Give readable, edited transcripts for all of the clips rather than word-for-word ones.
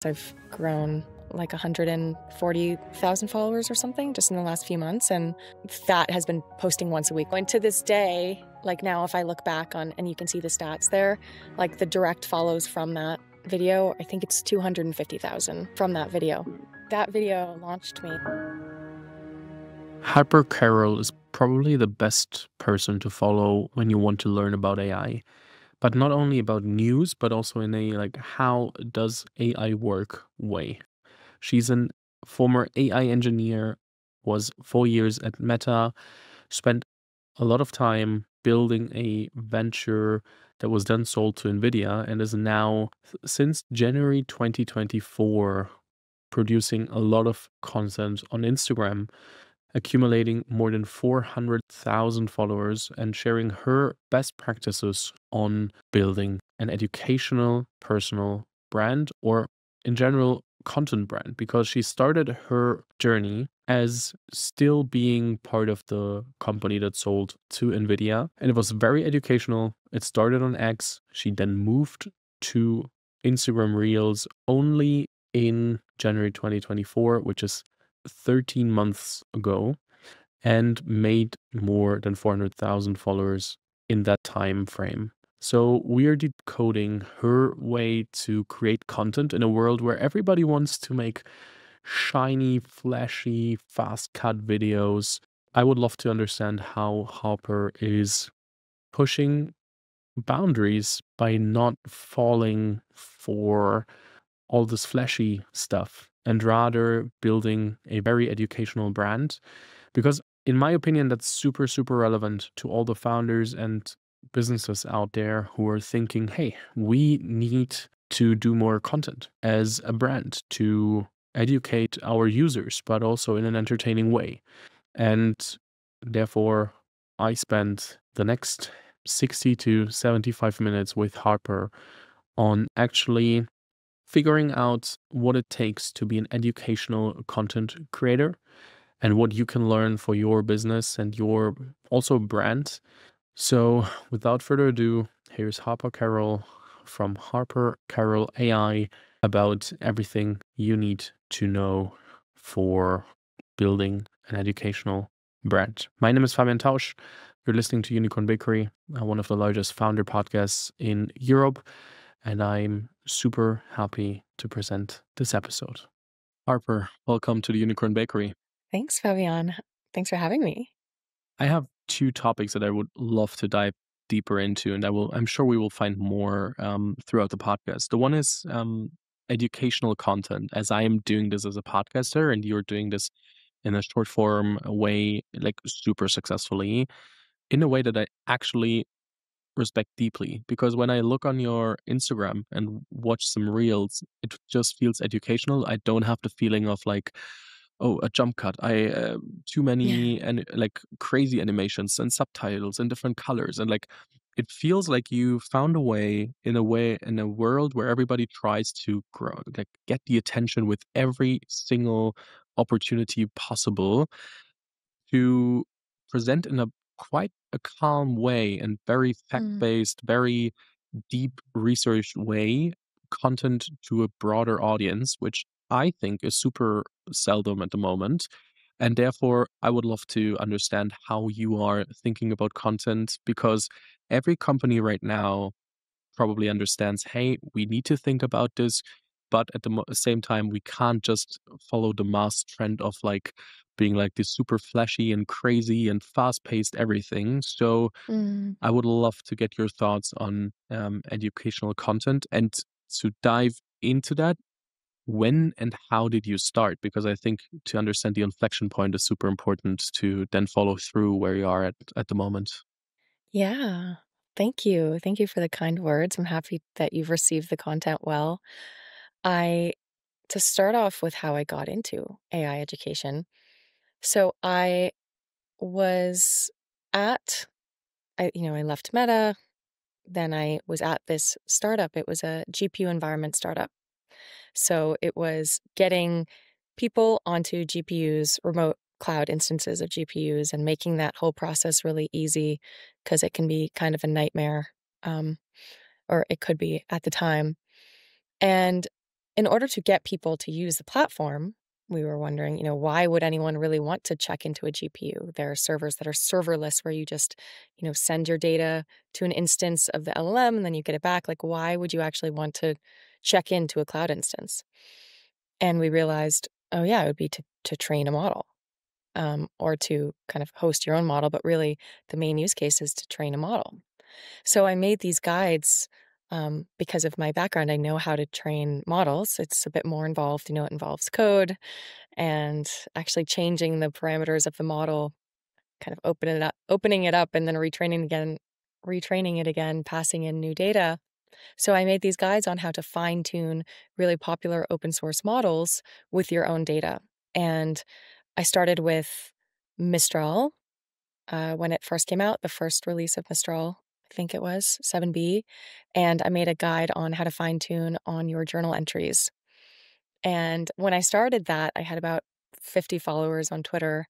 I've grown like 140,000 followers or something just in the last few months. And that has been posting once a week. And to this day, like now, if I look back on, and you can see the stats there, like the direct follows from that video, I think it's 250,000 from that video. That video launched me. Harper Carroll is probably the best person to follow when you want to learn about AI. But not only about news, but also in a like how does AI work way. She's a former AI engineer, was 4 years at Meta, spent a lot of time building a venture that was then sold to NVIDIA and is now, since January 2024, producing a lot of content on Instagram, accumulating more than 400,000 followers and sharing her best practices on building an educational personal brand, or in general content brand, because she started her journey as still being part of the company that sold to NVIDIA, and it was very educational. It started on X. She then moved to Instagram Reels only in January 2024, which is 13 months ago, and made more than 400,000 followers in that time frame. So we are decoding her way to create content in a world where everybody wants to make shiny, flashy, fast cut videos. I would love to understand how Harper is pushing boundaries by not falling for all this flashy stuff and rather building a very educational brand. Because in my opinion, that's super, super relevant to all the founders and businesses out there who are thinking, hey, we need to do more content as a brand to educate our users, but also in an entertaining way. And therefore, I spent the next 60 to 75 minutes with Harper on actually figuring out what it takes to be an educational content creator and what you can learn for your business and your also brand. So without further ado, here's Harper Carroll from Harper Carroll AI about everything you need to know for building an educational brand. My name is Fabian Tausch. You're listening to Unicorn Bakery, one of the largest founder podcasts in Europe, and I'm super happy to present this episode. Harper, welcome to the Unicorn Bakery. Thanks, Fabian. Thanks for having me. I have two topics that I would love to dive deeper into, and I'm sure we will find more throughout the podcast. The one is educational content, as I am doing this as a podcaster, and you're doing this in a short form way, like super successfully, in a way that I actually respect deeply. Because when I look on your Instagram and watch some reels, it just feels educational. I don't have the feeling of like, oh, a jump cut. Too many and like crazy animations and subtitles and different colors, and like it feels like you found a way in a world where everybody tries to grow, like get the attention with every single opportunity possible, to present in a quite a calm way and very fact-based, very deep research way content to a broader audience, which I think is super seldom at the moment. And therefore, I would love to understand how you are thinking about content, because every company right now probably understands, hey, we need to think about this, but at the same time, we can't just follow the mass trend of like being like this super flashy and crazy and fast-paced everything. So I would love to get your thoughts on educational content, and to dive into that. When and how did you start? Because I think to understand the inflection point is super important to then follow through where you are at the moment. Yeah. Thank you. Thank you for the kind words. I'm happy that you've received the content well. I To start off with how I got into AI education. So I was at I left Meta, then I was at this startup. It was a GPU environment startup. So it was getting people onto GPUs, remote cloud instances of GPUs, and making that whole process really easy, because it can be kind of a nightmare, or it could be at the time. And in order to get people to use the platform, we were wondering, why would anyone really want to check into a GPU? There are servers that are serverless where you just, send your data to an instance of the LLM and then you get it back. Like, why would you actually want to check into a cloud instance? And we realized, oh yeah, it would be to train a model, or to kind of host your own model. But really, the main use case is to train a model. So I made these guides, because of my background. I know how to train models. It's a bit more involved. It involves code and actually changing the parameters of the model, kind of opening it up, and then retraining it again, passing in new data. So I made these guides on how to fine tune really popular open source models with your own data. And I started with Mistral, when it first came out, the first release of Mistral, I think it was 7B. And I made a guide on how to fine tune on your journal entries. And when I started that, I had about 50 followers on Twitter.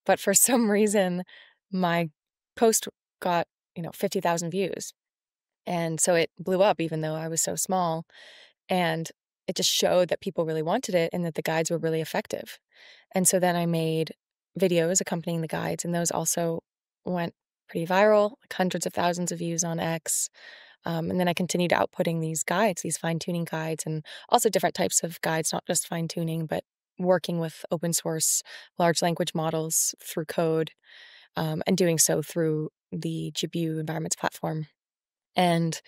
But for some reason, my post got, 50,000 views. And so it blew up, even though I was so small. And it just showed that people really wanted it and that the guides were really effective. And so then I made videos accompanying the guides, and those also went pretty viral, like hundreds of thousands of views on X. And then I continued outputting these guides, these fine tuning guides, and also different types of guides, not just fine tuning, but working with open source large language models through code, and doing so through the GPU environments platform. And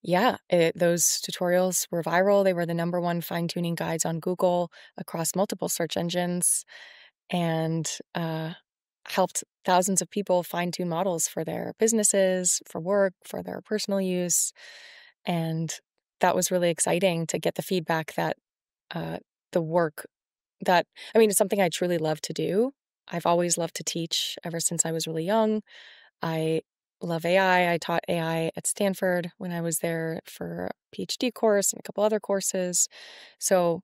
yeah, those tutorials were viral. They were the number one fine tuning guides on Google across multiple search engines, and helped thousands of people fine tune models for their businesses, for work, for their personal use. And that was really exciting to get the feedback that the work that, I mean, it's something I truly love to do. I've always loved to teach ever since I was really young. I love AI. I taught AI at Stanford when I was there for a PhD course and a couple other courses. So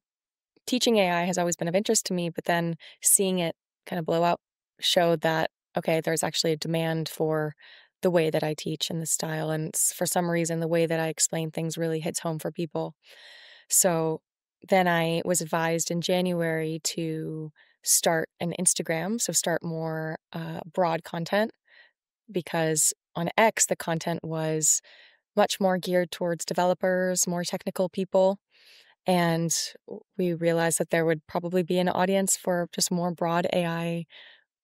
teaching AI has always been of interest to me, but then seeing it kind of blow up showed that, okay, there's actually a demand for the way that I teach and the style. And for some reason, the way that I explain things really hits home for people. So then I was advised in January to start an Instagram, so start more broad content, because on X, the content was much more geared towards developers, more technical people. And we realized that there would probably be an audience for just more broad AI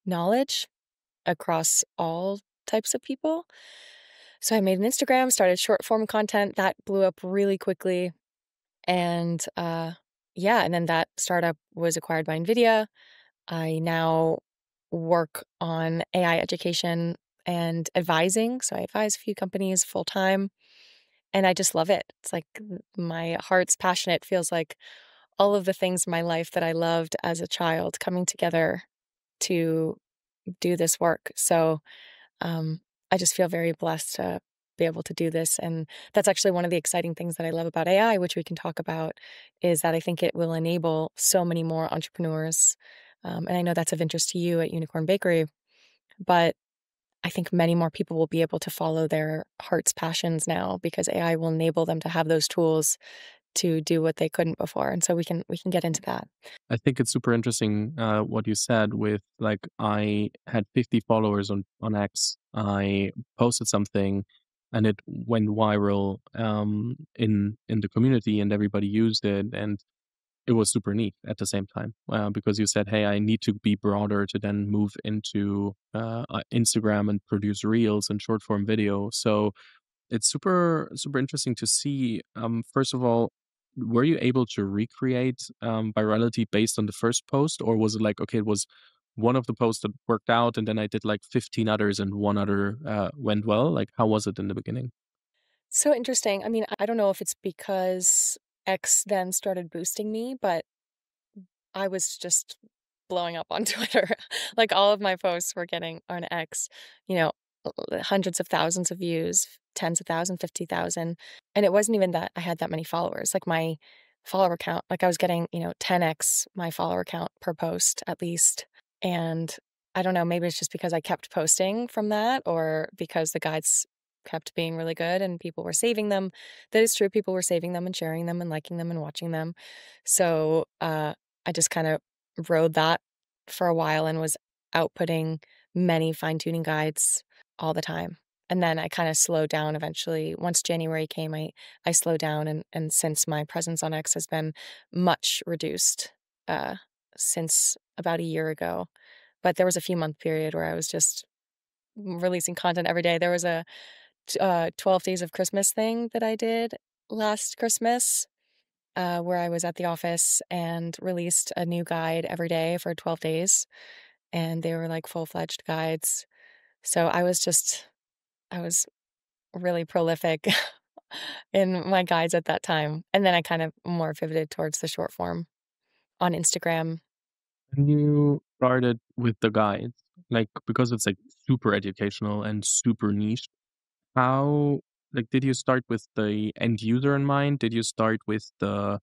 knowledge across all types of people. So I made an Instagram, started short form content that blew up really quickly. And yeah, and then that startup was acquired by NVIDIA. I now work on AI education and advising. So I advise a few companies full time, and I just love it. It's like my heart's passion. It feels like all of the things in my life that I loved as a child coming together to do this work. So um, I just feel very blessed to be able to do this. And that's actually one of the exciting things that I love about AI, which we can talk about, is that I think it will enable so many more entrepreneurs. And I know that's of interest to you at Unicorn Bakery, but I think many more people will be able to follow their heart's passions now because AI will enable them to have those tools to do what they couldn't before. And so we can get into that. I think it's super interesting what you said with like I had 50 followers on X. I posted something and it went viral in the community and everybody used it and it was super neat at the same time because you said, "Hey, I need to be broader to then move into Instagram and produce reels and short form video." So it's super interesting to see. First of all, were you able to recreate virality based on the first post, or was it like okay, it was one of the posts that worked out, and then I did like 15 others, and one other went well? Like, how was it in the beginning? So interesting. I mean, I don't know if it's because X then started boosting me, but I was just blowing up on Twitter. Like all of my posts were getting on X, you know, hundreds of thousands of views, tens of thousands, 50,000. And it wasn't even that I had that many followers. Like my follower count, like I was getting, 10x my follower count per post at least. And I don't know, maybe it's just because I kept posting from that or because the guides kept being really good and people were saving them. That is true. People were saving them and sharing them and liking them and watching them. So I just kind of rode that for a while and was outputting many fine tuning guides all the time. And then I kind of slowed down eventually. Once January came, I slowed down, and since my presence on X has been much reduced uh, since about a year ago. But there was a few month period where I was just releasing content every day. There was a 12 days of Christmas thing that I did last Christmas, where I was at the office and released a new guide every day for 12 days. And they were like full-fledged guides. So I was really prolific in my guides at that time. And then I kind of more pivoted towards the short form on Instagram. When you started with the guides, like because it's like super educational and super niche, how like did you start with the end user in mind? Did you start with the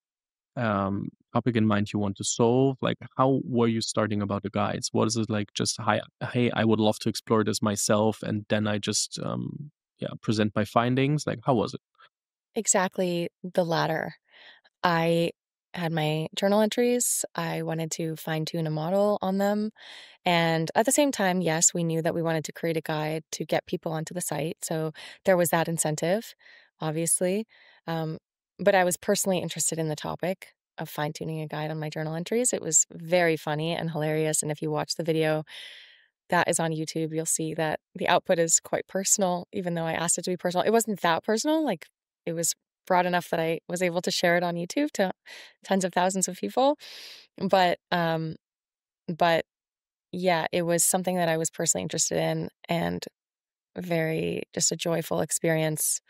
topic in mind you want to solve? Like how were you starting about the guides? What is it like just hi hey, I would love to explore this myself and then I just yeah, present my findings? Like how was it? Exactly the latter. I had my journal entries. I wanted to fine tune a model on them. And at the same time, yes, we knew that we wanted to create a guide to get people onto the site. So there was that incentive, obviously. Um, but I was personally interested in the topic of fine tuning a guide on my journal entries. It was very funny and hilarious. And if you watch the video that is on YouTube, you'll see that the output is quite personal, even though I asked it to be personal. It wasn't that personal. Like it was broad enough that I was able to share it on YouTube to tens of thousands of people. But but yeah, it was something that I was personally interested in and very just a joyful experience.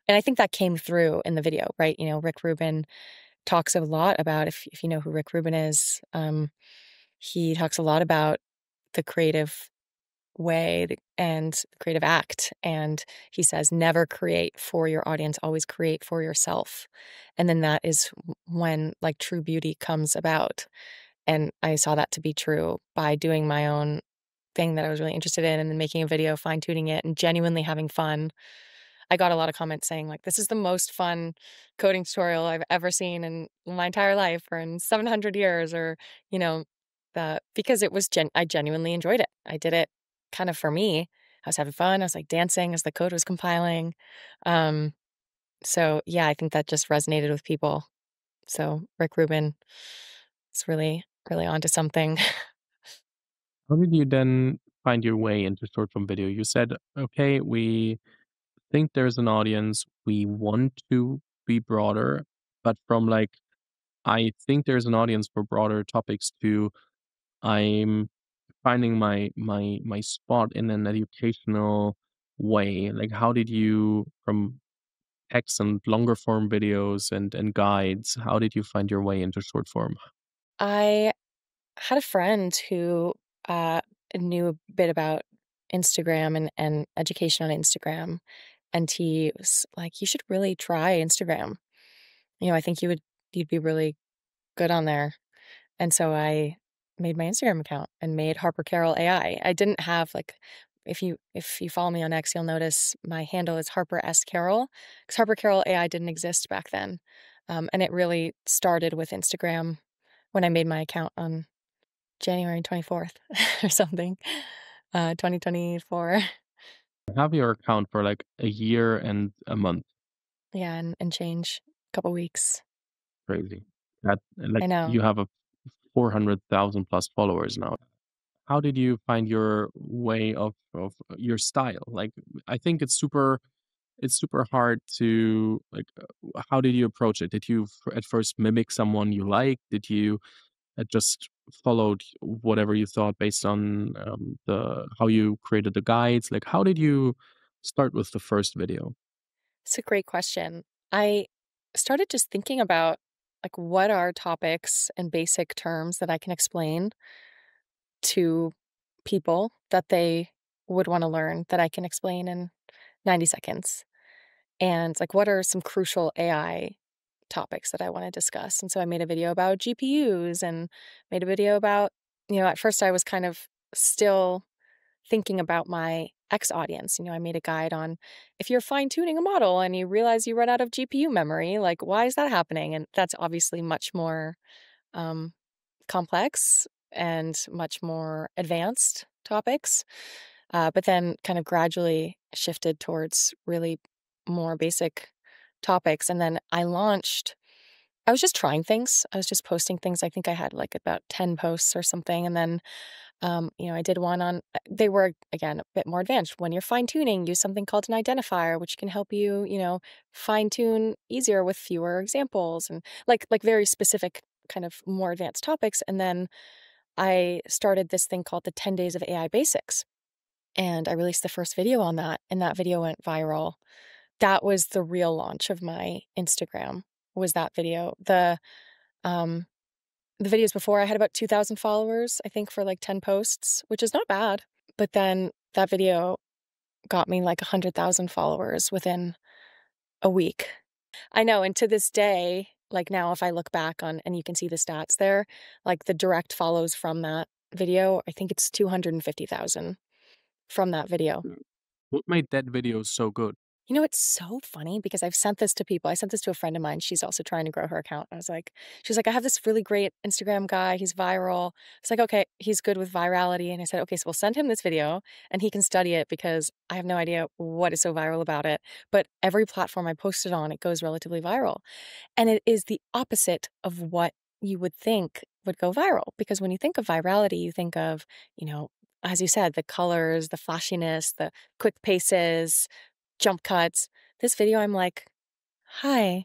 And I think that came through in the video, right? You know, Rick Rubin talks a lot about if you know who Rick Rubin is, he talks a lot about the creative way and the creative act. And he says, never create for your audience, always create for yourself. And then that is when like true beauty comes about. And I saw that to be true by doing my own thing that I was really interested in and then making a video, fine tuning it, and genuinely having fun. I got a lot of comments saying, like, this is the most fun coding tutorial I've ever seen in my entire life or in 700 years, or, you know, that because it was, I genuinely enjoyed it. I did it kind of for me. I was having fun. I was like dancing as the code was compiling. Um, so yeah, I think that just resonated with people. So Rick Rubin is really, really onto something. How did you then find your way into short form video? You said, okay, we think there's an audience, we want to be broader, but from like I think there's an audience for broader topics to I'm finding my spot in an educational way. Like how did you from text and longer form videos and guides, how did you find your way into short form? I had a friend who uh, knew a bit about Instagram and education on Instagram. And he was like, you should really try Instagram. You know, I think you'd be really good on there. And so I made my Instagram account and made Harper Carroll AI. I didn't have like if you follow me on X, you'll notice my handle is Harper S. Carroll because Harper Carroll AI didn't exist back then. And it really started with Instagram when I made my account on January 24th or something, 2024. I have your account for like a year and a month. Yeah, and change, couple weeks. Crazy. That like I know. you have a 400,000 plus followers now. How did you find your way of your style? Like I think it's super hard to like how did you approach it? Did you at first mimic someone you like? Did you just followed whatever you thought based on the how you created the guides? Like how did you start with the first video? It's a great question. I started just thinking about like what are topics and basic terms that I can explain to people that they would want to learn that I can explain in 90 seconds. And like what are some crucial AI topics that I want to discuss. And so I made a video about GPUs and made a video about, you know, at first I was kind of still thinking about my X audience. I made a guide on if you're fine tuning a model and you realize you run out of GPU memory, like, why is that happening? And that's obviously much more um, complex and much more advanced topics. But then kind of gradually shifted towards really more basic topics. And then I was just trying things. I was just posting things. I think I had like about 10 posts or something. And then, I did one on, they were, again, a bit more advanced. When you're fine tuning, use something called an identifier, which can help you, fine tune easier with fewer examples and like very specific kind of more advanced topics. And then I started this thing called the 10 Days of AI Basics. And I released the first video on that, and that video went viral. That was the real launch of my Instagram, was that video. Um, the videos before, I had about 2,000 followers, I think, for like 10 posts, which is not bad. But then that video got me like 100,000 followers within a week. I know, and to this day, like now, if I look back on, and you can see the stats there, like the direct follows from that video, I think it's 250,000 from that video. Mm. What made that video so good? It's so funny because I've sent this to people. I sent this to a friend of mine. She's also trying to grow her account. She's like, I have this really great Instagram guy. He's viral. It's like, okay, he's good with virality. And I said, okay, so we'll send him this video and he can study it because I have no idea what is so viral about it. But every platform I post it on, it goes relatively viral. And it is the opposite of what you would think would go viral. Because when you think of virality, you think of, as you said, the colors, the flashiness, the quick paces, jump cuts. This video, I'm like, hi,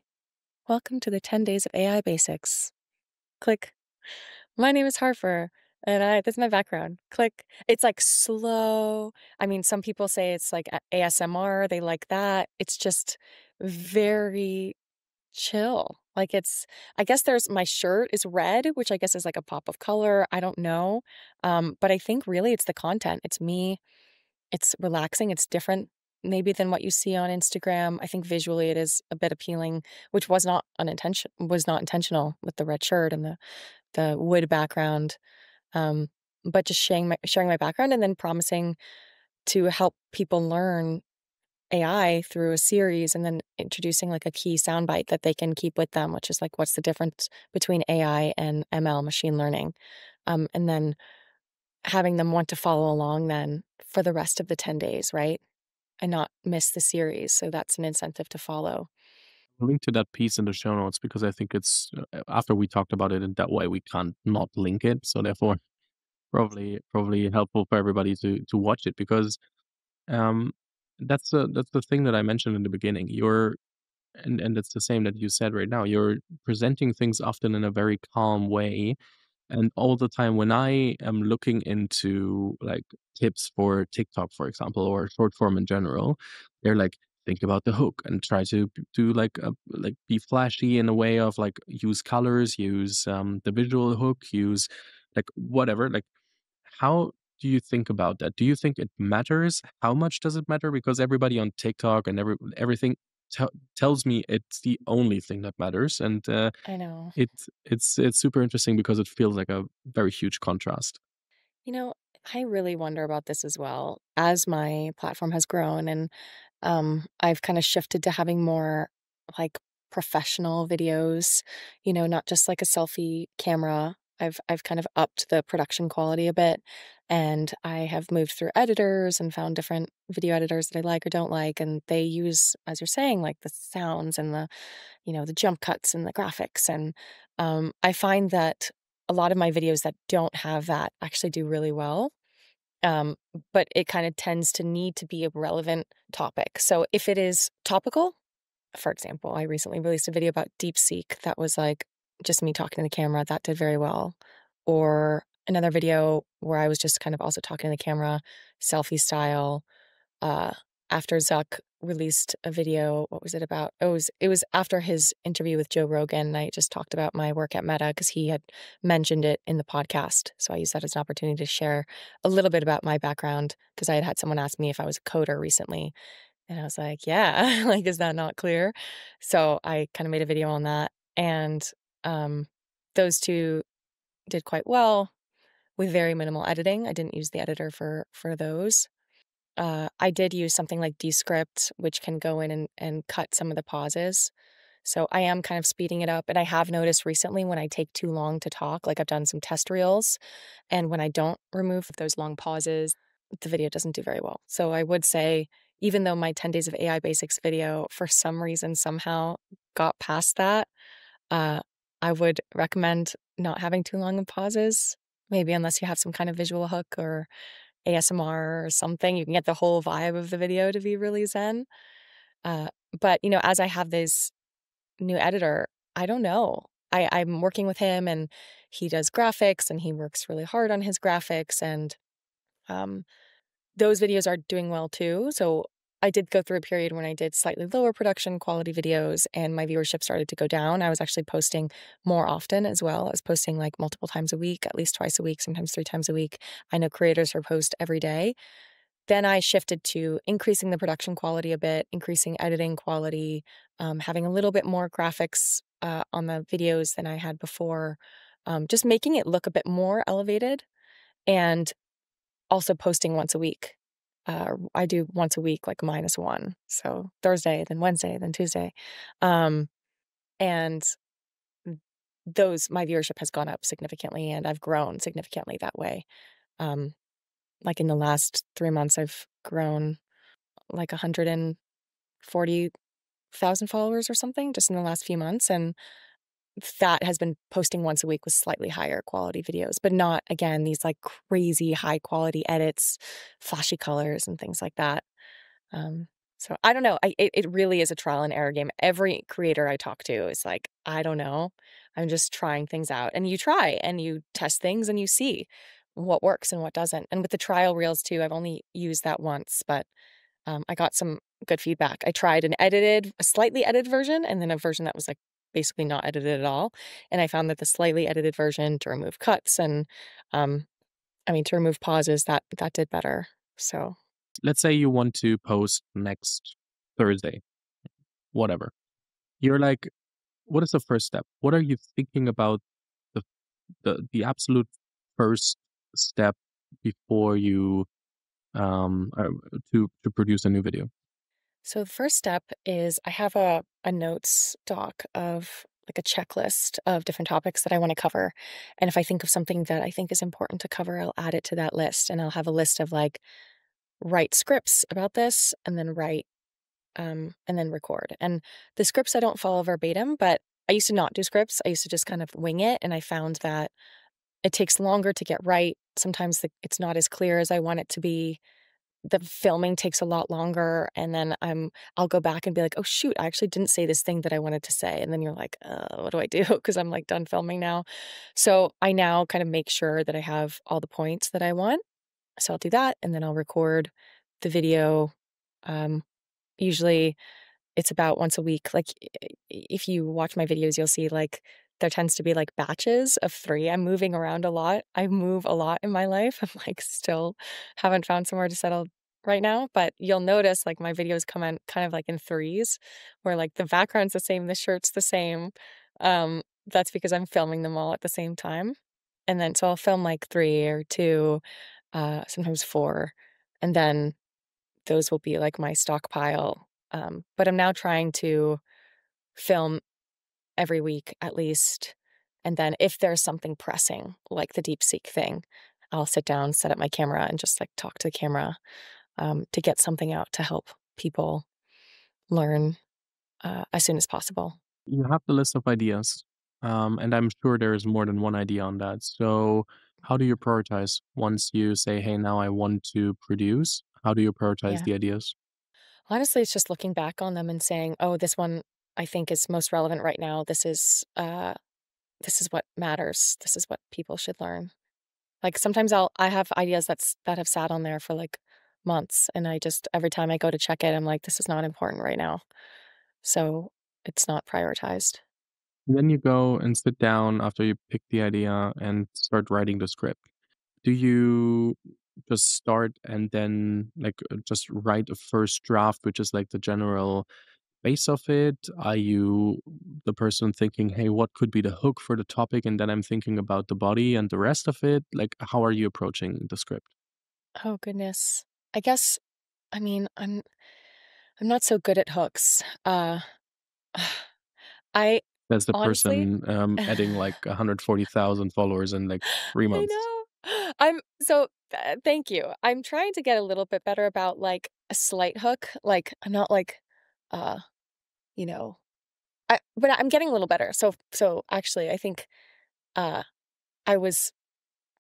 welcome to the 10 Days of AI Basics. Click. My name is Harper, and this is my background. Click. It's like slow. I mean, some people say it's like ASMR. They like that. It's just very chill. I guess my shirt is red, which I guess is like a pop of color. I don't know. But I think really it's the content. It's me. It's relaxing. It's different maybe than what you see on Instagram. I think visually it is a bit appealing, which was not intentional with the red shirt and the wood background. Um, but just sharing my background and then promising to help people learn AI through a series and then introducing like a key soundbite that they can keep with them, which is like, what's the difference between AI and ML, machine learning? And then having them want to follow along then for the rest of the 10 days, right? And not miss the series. So that's an incentive to follow. I'll link to that piece in the show notes because I think it's after we talked about it in that way, we can't not link it. So therefore, probably helpful for everybody to watch it because um, that's the thing that I mentioned in the beginning. And it's the same that you said right now. You're presenting things often in a very calm way. And all the time when I am looking into like tips for TikTok, for example, or short form in general, they're like, think about the hook and try to do like be flashy in a way of like use colors, use the visual hook, use like whatever. Like, how do you think about that? Do you think it matters? How much does it matter? Because everybody on TikTok and everything tells me it's the only thing that matters, and I know. it's super interesting because it feels like a very huge contrast. You know, I really wonder about this as well as my platform has grown and I've kind of shifted to having more like professional videos, not just like a selfie camera. I've kind of upped the production quality a bit and I have moved through editors and found different video editors that I like or don't like and they use as you're saying like the sounds and the jump cuts and the graphics and I find that a lot of my videos that don't have that actually do really well. Um, but it kind of tends to need to be a relevant topic. So if it is topical, for example, I recently released a video about DeepSeek that was like just me talking to the camera. That did very well. Or another video where I was just kind of also talking to the camera, selfie style. Uh, after Zuck released a video, what was it about? It was after his interview with Joe Rogan. And I just talked about my work at Meta because he had mentioned it in the podcast. So I used that as an opportunity to share a little bit about my background because I had had someone ask me if I was a coder recently. And I was like, yeah, like, is that not clear? So I kind of made a video on that. And um, those two did quite well with very minimal editing. I didn't use the editor for those. I did use something like Descript, which can go in and cut some of the pauses. So I am kind of speeding it up. And I have noticed recently when I take too long to talk, like I've done some test reels, and when I don't remove those long pauses, the video doesn't do very well. So I would say, even though my 10 Days of AI Basics video, for some reason, somehow got past that, uh, I would recommend not having too long of pauses. Maybe unless you have some kind of visual hook or ASMR or something, you can get the whole vibe of the video to be really zen. Uh, but, as I have this new editor, I don't know. I'm working with him and he does graphics and he works really hard on his graphics and um, those videos are doing well too. So I did go through a period when I did slightly lower production quality videos and my viewership started to go down. I was actually posting more often as well. I was posting like multiple times a week, at least twice a week, sometimes 3 times a week. I know creators who post every day. Then I shifted to increasing the production quality a bit, increasing editing quality, having a little bit more graphics on the videos than I had before, just making it look a bit more elevated and also posting once a week. I do once a week, like -1. So Thursday, then Wednesday, then Tuesday. Um, and my viewership has gone up significantly and I've grown significantly that way. Um, like in the last 3 months, I've grown like 140,000 followers or something just in the last few months. And that has been posting once a week with slightly higher quality videos, but not, again, these like crazy high quality edits, flashy colors, and things like that. Um, so I don't know. It really is a trial and error game. Every creator I talk to is like, I don't know. I'm just trying things out. And you try and you test things and you see what works and what doesn't. And with the trial reels too, I've only used that once, but I got some good feedback. I tried a slightly edited version, and then a version that was like basically not edited at all. And I found that the slightly edited version to remove cuts and, um, to remove pauses, that did better. So, Let's say you want to post next Thursday, whatever. You're like, what is the first step? What are you thinking about the the absolute first step before you to produce a new video? so the first step is I have a notes doc of like a checklist of different topics that I want to cover. And if I think of something that I think is important to cover, I'll add it to that list. And I'll have a list of like write scripts about this and then and then record. And the scripts I don't follow verbatim, but I used to not do scripts. I used to just kind of wing it. And I found that it takes longer to get right. Sometimes it's not as clear as I want it to be. The filming takes a lot longer. And then I'll go back and be like, oh, shoot, I actually didn't say this thing that I wanted to say. And then you're like, what do I do? Because I'm like done filming now. So I now kind of make sure that I have all the points that I want. So I'll do that. And then I'll record the video. Um, Usually it's about once a week. Like, if you watch my videos, you'll see, like, there tends to be, like, batches of 3. I'm moving around a lot. I move a lot in my life. I'm, like, still haven't found somewhere to settle right now, but you'll notice, like, my videos come in kind of, like, in threes, where, like, the background's the same, the shirt's the same. That's because I'm filming them all at the same time, and then so I'll film, like, 3 or 2, sometimes 4, and then those will be like my stockpile. But I'm now trying to film every week at least. And then if there's something pressing, like the DeepSeek thing, I'll sit down, set up my camera, and just like talk to the camera to get something out to help people learn as soon as possible. You have the list of ideas, and I'm sure there is more than one idea on that. So, how do you prioritize once you say, "Hey, now I want to produce"? How do you prioritize Yeah. the ideas? Honestly, it's just looking back on them and saying, oh, this one I think is most relevant right now. This is what matters. This is what people should learn. Like, sometimes I have ideas that have sat on there for, like, months, and I just every time I go to check it, I'm like, "This is not important right now." So, it's not prioritized. Then you go and sit down after you pick the idea and start writing the script. Do you just start and then just write a first draft, which is like the general base of it? Are you the person thinking, hey, what could be the hook for the topic? And then I'm thinking about the body and the rest of it. Like, how are you approaching the script? Oh, goodness. I guess I mean, I'm not so good at hooks. I As the honestly person adding like 140,000 followers in like 3 months. I know. I'm so thank you. I'm trying to get a little bit better about like a slight hook. Like I'm not like uh, you know, but I'm getting a little better. So actually I think uh I was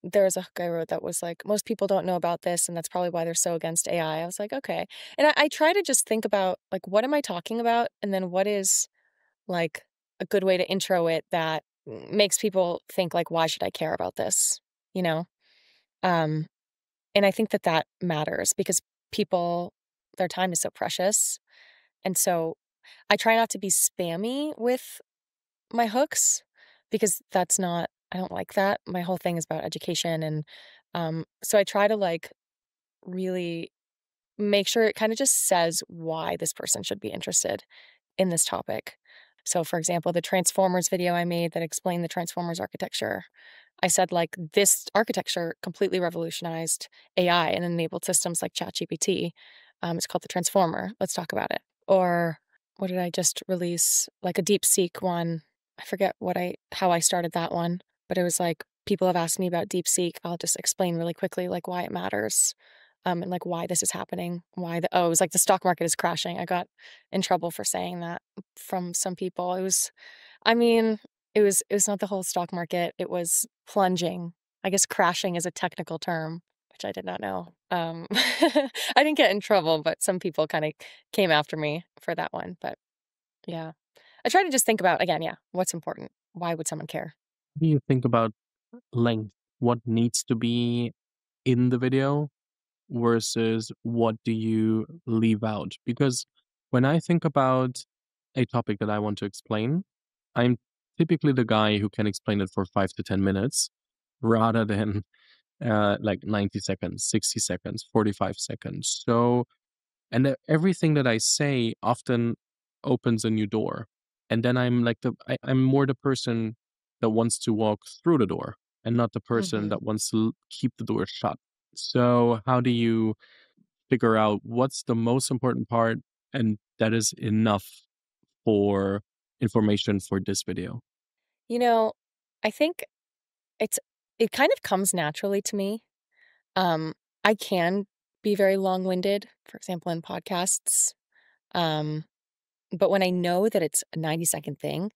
there was a hook I wrote that was like most people don't know about this and that's probably why they're so against AI. I was like, okay. And I try to just think about like what am I talking about and then what is like a good way to intro it that makes people think like why should I care about this? You know? Um And I think that that matters because people their time is so precious, and so I try not to be spammy with my hooks because that's not I don't like that. My whole thing is about education and, so I try to, like, really make sure it kinda just says why this person should be interested in this topic. So, for example, the Transformers video I made that explained the Transformers architecture, I said, like, "This architecture completely revolutionized AI and enabled systems like ChatGPT. It's called the Transformer. Let's talk about it." Or what did I just release? Like a DeepSeek one. I forget how I started that one, but it was like, people have asked me about DeepSeek. I'll just explain really quickly, like, why it matters, and, like, why this is happening, it was like the stock market is crashing. I got in trouble for saying that from some people. I mean, it was not the whole stock market, it was plunging. I guess crashing is a technical term, which I did not know. I didn't get in trouble, but some people kinda came after me for that one, but yeah. I try to just think about, again, yeah, what's important? Why would someone care? What do you think about length? What needs to be in the video versus what do you leave out? Because when I think about a topic that I want to explain, I'm typically the guy who can explain it for 5 to 10 minutes rather than like 90 seconds, 60 seconds, 45 seconds. So, and everything that I say often opens a new door. And then I'm like I'm more the person that wants to walk through the door and not the person Mhm. that wants to keep the door shut. So, how do you figure out what's the most important part and that is enough for information for this video? You know, I think it's it kind of comes naturally to me. Um, I can be very long-winded, for example, in podcasts. Um, but when I know that it's a 90-second thing,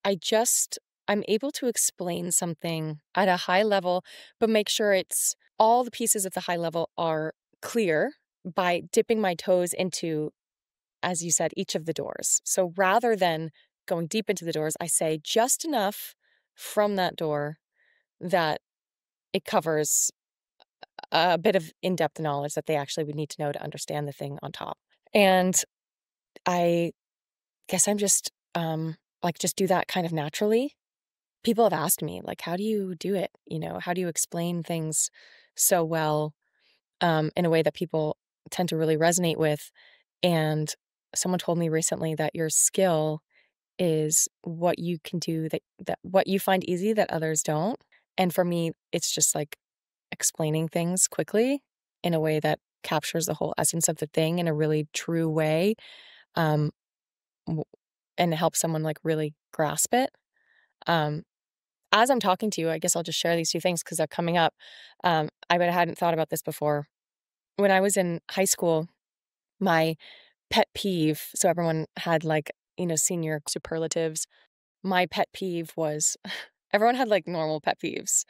I just I'm able to explain something at a high level, but make sure it's all the pieces of the high level are clear by dipping my toes into, as you said, each of the doors. So rather than going deep into the doors, I say just enough from that door that it covers a bit of in-depth knowledge that they actually would need to know to understand the thing on top. And I guess I'm just like just do that kind of naturally. People have asked me like how do you do it? How do you explain things so well in a way that people tend to really resonate with? And someone told me recently that your skill is what you can do that what you find easy that others don't. And for me, it's just like explaining things quickly in a way that captures the whole essence of the thing in a really true way, um, w- and help someone like really grasp it. Um, as I'm talking to you, I guess I'll just share these two things because they're coming up. I bet I hadn't thought about this before. When I was in high school, my pet peeve, so everyone had like, senior superlatives. My pet peeve was everyone had like normal pet peeves.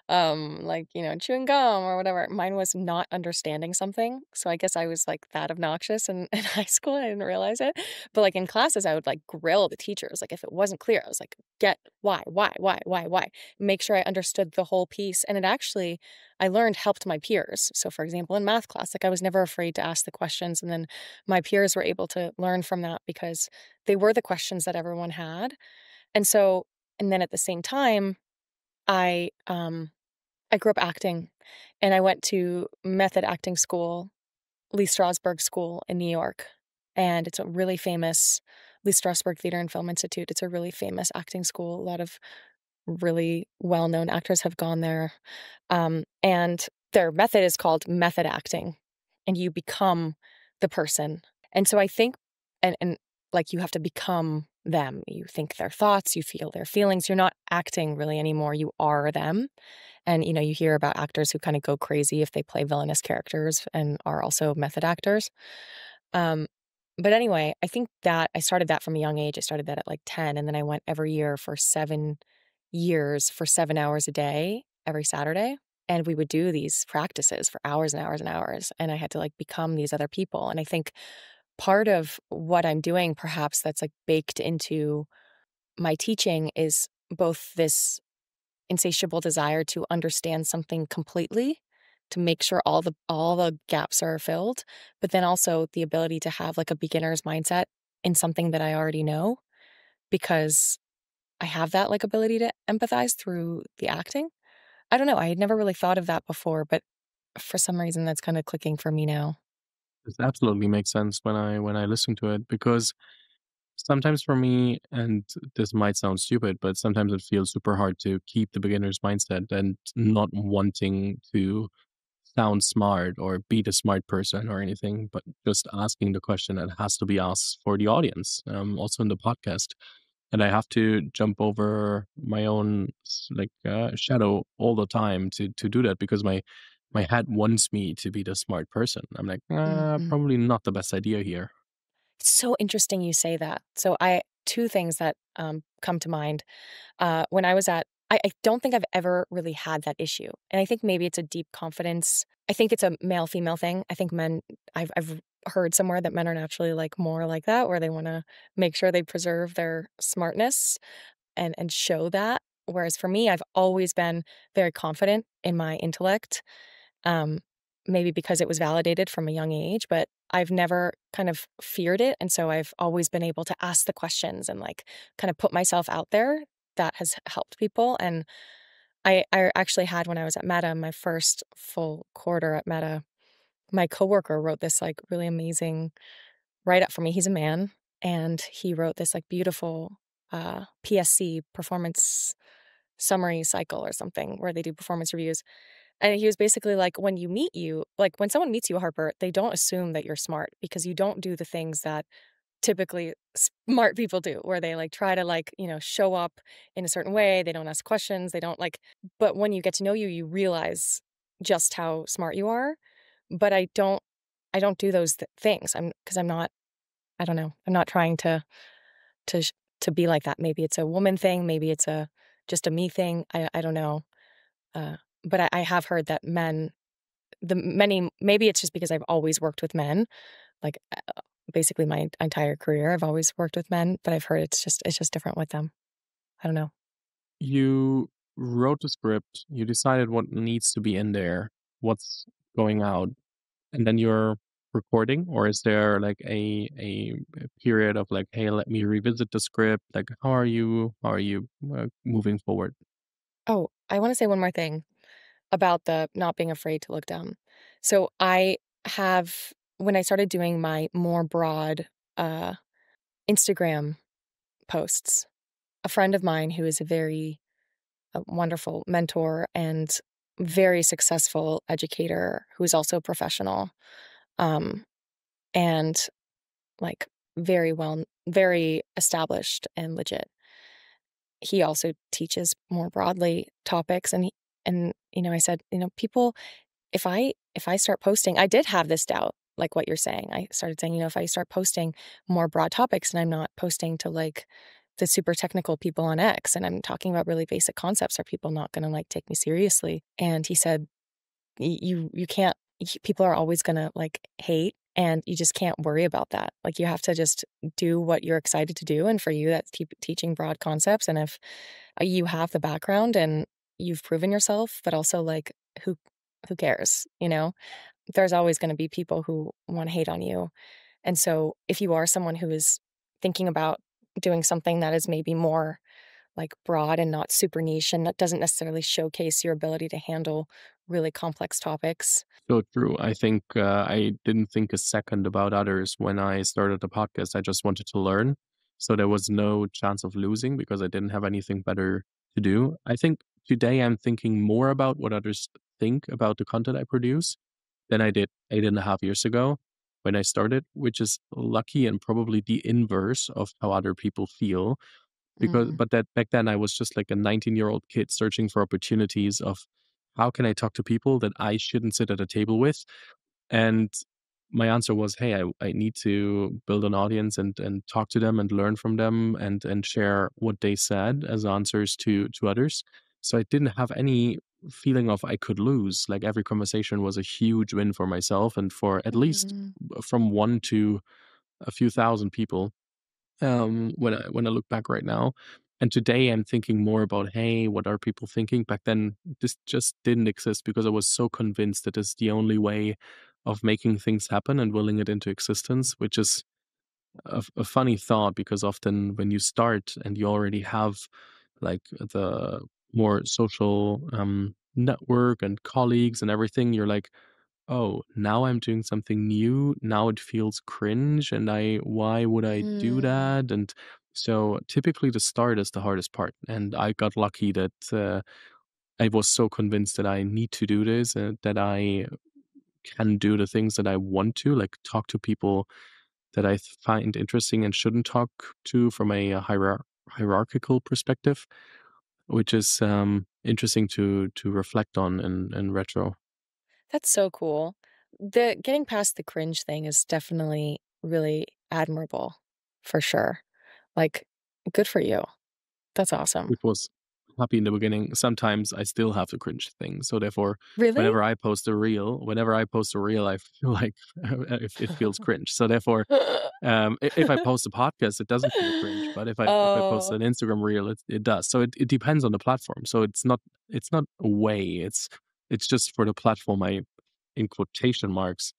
Like, chewing gum or whatever. Mine was not understanding something. So I guess I was like that obnoxious in high school. I didn't realize it. But like in classes, I would like grill the teachers. Like if it wasn't clear, I was like, get why? Make sure I understood the whole piece. And it actually, I learned helped my peers. So for example, in math class, like I was never afraid to ask the questions. And then my peers were able to learn from that because they were the questions that everyone had. And so, and then at the same time, I um I grew up acting and I went to method acting school, Lee Strasberg School in New York. And it's a really famous Lee Strasberg Theater and Film Institute. It's a really famous acting school. A lot of really well-known actors have gone there. And their method is called method acting. and you become the person. And so I think and like, you have to become them. You think their thoughts, you feel their feelings. You're not acting really anymore, you are them. And, you hear about actors who kinda go crazy if they play villainous characters and are also method actors. Um, but anyway, I think that I started that from a young age. I started that at, like, 10, and then I went every year for 7 years for 7 hours a day every Saturday, and we would do these practices for hours and hours and hours, and I had to, like, become these other people, and I think part of what I'm doing perhaps that's, like, baked into my teaching is both this insatiable desire to understand something completely, to make sure all the gaps are filled, but then also the ability to have, like, a beginner's mindset in something that I already know because I have that, like, ability to empathize through the acting. I don't know, I had never really thought of that before, but for some reason, that's kinda clicking for me now. This absolutely makes sense when I listen to it because sometimes for me, and this might sound stupid, but sometimes it feels super hard to keep the beginner's mindset and not wanting to sound smart or be the smart person or anything, but just asking the question that has to be asked for the audience, also in the podcast. And I have to jump over my own shadow all the time to do that because my head wants me to be the smart person. I'm like, Mhm. probably not the best idea here. It's so interesting you say that. So I 2 things that, come to mind. When I was at I don't think I've ever really had that issue, and I think maybe it's a deep confidence. I think it's a male-female thing. I think men I've heard somewhere that men are naturally, like, more like that, where they wanna make sure they preserve their smartness and show that, whereas for me, I've always been very confident in my intellect, um, maybe because it was validated from a young age, but I've never kind of feared it, and so I've always been able to ask the questions and, like, kinda put myself out there. That has helped people, and I actually had when I was at Meta, my first full quarter at Meta, my coworker wrote this, like, really amazing write-up for me. He's a man, and he wrote this, like, beautiful, PSC, performance summary cycle or something, where they do performance reviews, and he was basically like, when someone meets you, Harper, they don't assume that you're smart because you don't do the things that typically smart people do, where they, like, try to, like, show up in a certain way, they don't ask questions, they don't, like but when you get to know you, you realize just how smart you are, but I don't do those things. I'm because 'cause I'm not I don't know, I'm not trying to sh to be like that. Maybe it's a woman thing, maybe it's just a me thing, I don't know, but I have heard that maybe it's just because I've always worked with men, like, basically my entire career, I've always worked with men, but I've heard it's just different with them. I don't know. You wrote the script, you decided what needs to be in there, what's going out, and then you're recording, or is there like a period of like, hey, let me revisit the script? Like, how are you moving forward? Oh, I wanna say one more thing about the not being afraid to look dumb. So I have when I started doing my more broad, uh, Instagram posts, a friend of mine who is a wonderful mentor and very successful educator who is also a professional, um, and, like, very established and legit. He also teaches more broadly topics, and I said, "People if I start posting." I did have this doubt, like what you're saying. I started saying, if I start posting more broad topics and I'm not posting to, like, the super technical people on X, and I'm talking about really basic concepts, are people not gonna, like, take me seriously? And he said, You can't people are always gonna, like, hate, and you just can't worry about that. Like, you have to just do what you're excited to do, and for you, that's teaching broad concepts, and if, you have the background and you've proven yourself, but also, like, who who cares, you know? There's always gonna be people who wanna hate on you, and so if you are someone who is thinking about doing something that is maybe more, like, broad and not super niche and that doesn't necessarily showcase your ability to handle really complex topics. So true. I think I didn't think a second about others when I started the podcast. I just wanted to learn. So there was no chance of losing because I didn't have anything better to do. I think today I'm thinking more about what others think about the content I produce than I did 8.5 years ago when I started, which is lucky and probably the inverse of how other people feel. Because Mm, but that back then I was just like a 19-year-old kid searching for opportunities of how can I talk to people that I shouldn't sit at a table with? And my answer was, "Hey, I need to build an audience and talk to them and learn from them and share what they said as answers to others." So I didn't have any feeling of I could lose. Like every conversation was a huge win for myself and for at least mm, from 1 to a few thousand people, when I look back right now. And today I'm thinking more about, hey, what are people thinking? Back then, this just didn't exist because I was so convinced that it's the only way of making things happen and willing it into existence, which is a funny thought because often when you start and you already have like the more social network and colleagues and everything, you're like, oh, now I'm doing something new. Now it feels cringe, and why would I do mm. that? And so typically the start is the hardest part. And I got lucky that I was so convinced that I need to do this and that I can do the things that I want to, like talk to people that I find interesting and shouldn't talk to from a hierarchical perspective, which is interesting to reflect on in retro. That's so cool. The getting past the cringe thing is definitely really admirable, for sure. Like, good for you. That's awesome. Which was happy in the beginning. Sometimes I still have the cringe thing. So therefore, Really? whenever I post a reel, I feel like if it feels cringe. So therefore, if I post a podcast, it doesn't feel cringe. But if I post Oh, an Instagram reel, it does. So it depends on the platform. So it's not a way. It's just for the platform. I in quotation marks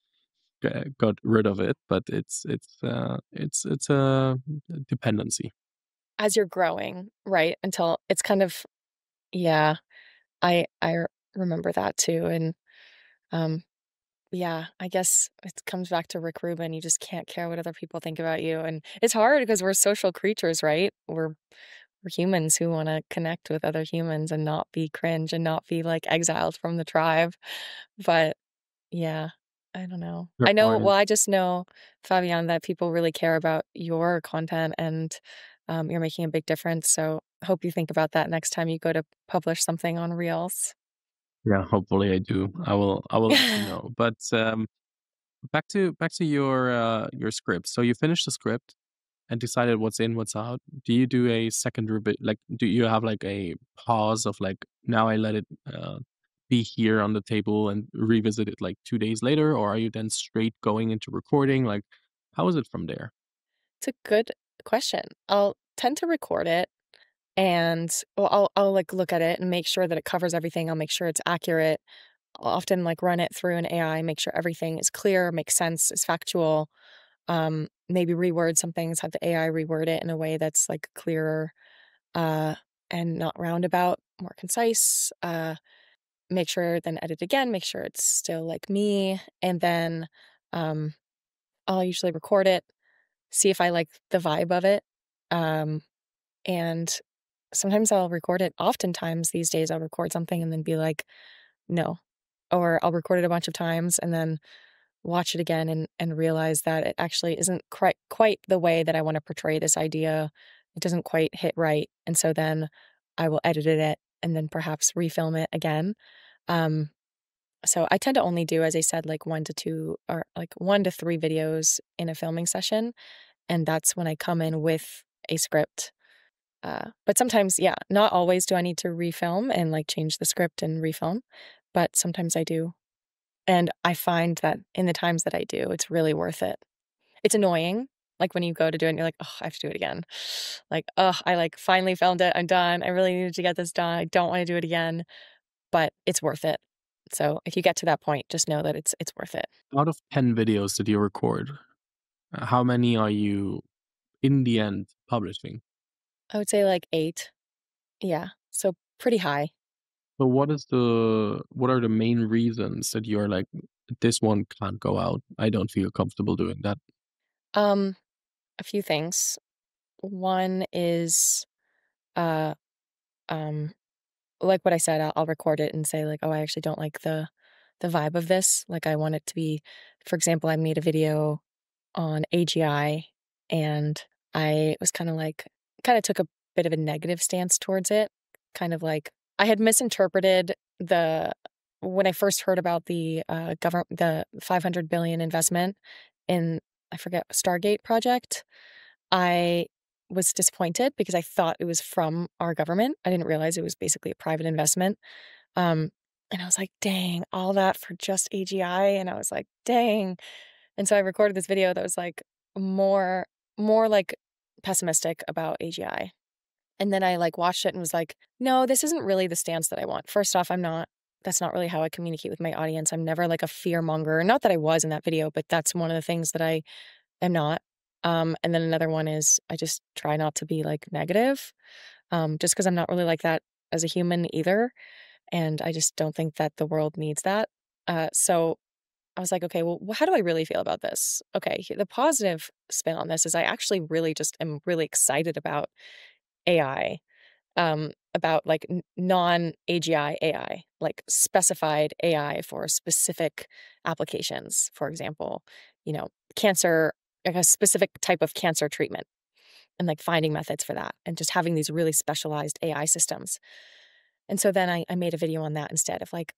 got rid of it, but it's a dependency. as you're growing, right? Until it's kind of yeah, I remember that too, and, um, yeah, I guess it comes back to Rick Rubin, you just can't care what other people think about you, and it's hard because we're social creatures, right? We're humans who wanna connect with other humans and not be cringe and not be, like, exiled from the tribe, but yeah, I don't know. Fair I know point. well, I just know, Fabian, that people really care about your content and, you're making a big difference, so hope you think about that next time you go to publish something on Reels. Yeah, hopefully I do. I will let you know. But back to your script. So you finished the script and decided what's in, what's out. Do you do a second revi like do you have like a pause of like now I let it be here on the table and revisit it like 2 days later, or are you then straight going into recording? Like how is it from there? It's a good question. I'll tend to record it and well, I'll, like, look at it and make sure that it covers everything, I'll make sure it's accurate. I'll often, like, run it through an AI, make sure everything is clear, makes sense, is factual, maybe reword some things, have the AI reword it in a way that's, like, clearer, uh, and not roundabout, more concise, make sure then edit again, make sure it's still like me, and then, um, I'll usually record it, see if I like the vibe of it, um, and sometimes I'll record it oftentimes these days, I'll record something and then be like, "No," or I'll record it a bunch of times and then watch it again and realize that it actually isn't quite the way that I wanna portray this idea. It doesn't quite hit right, and so then I will edit it and then perhaps refilm it again. Um, so I tend to only do, as I said, like 1 to 2 or like 1 to 3 videos in a filming session, and that's when I come in with a script. But sometimes, yeah, not always do I need to refilm and, like, change the script and refilm, but sometimes I do. And I find that in the times that I do, it's really worth it. It's annoying, like, when you go to do it and you're like, "Oh, I have to do it again." Like, "Ugh, I, like, finally filmed it, I'm done, I really needed to get this done, I don't wanna do it again," but it's worth it. So, if you get to that point, just know that it's worth it. Out of 10 videos that you record, how many are you in the end publishing? I would say, like, 8. Yeah, so pretty high. So what are the main reasons that you're like, this one can't go out? I don't feel comfortable doing that. Um, a few things. One is, uh, um, like what I said, I'll record it and say, like, "Oh, I actually don't like the vibe of this. Like, I want it to be, for example, I made a video on AGI, and I was kinda took a bit of a negative stance towards it, kind of like I had misinterpreted the when I first heard about the 500 billion investment in, I forget, Stargate project. I was disappointed because I thought it was from our government. I didn't realize it was basically a private investment. Um, and I was like, "Dang, all that for just AGI?" And I was like, "Dang." And so I recorded this video that was, like, more like, pessimistic about AGI. And then I, like, watched it and was like, "No, this isn't really the stance that I want." First off, that's not really how I communicate with my audience. I'm never, like, a fear monger. Not that I was in that video, but that's one of the things that I am not. And then another one is I just try not to be, like, negative, just because 'cause I'm not really like that as a human either, and I just don't think that the world needs that. So I was like, "Okay, well, how do I really feel about this?" Okay, the positive spin on this is I actually really just am really excited about AI, about, like, n non-AGI AI, like, specified AI for specific applications. For example, you know, cancer, like a specific type of cancer treatment, and, like, finding methods for that, and just having these really specialized AI systems. And so then I made a video on that instead of, like,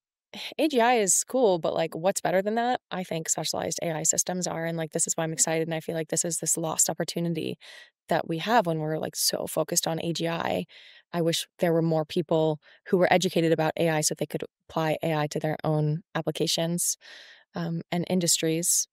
AGI is cool, but, like, what's better than that? I think specialized AI systems are, and, like, this is why I'm excited, and I feel like this is this lost opportunity that we have when we're, like, so focused on AGI. I wish there were more people who were educated about AI so they could apply AI to their own applications, and industries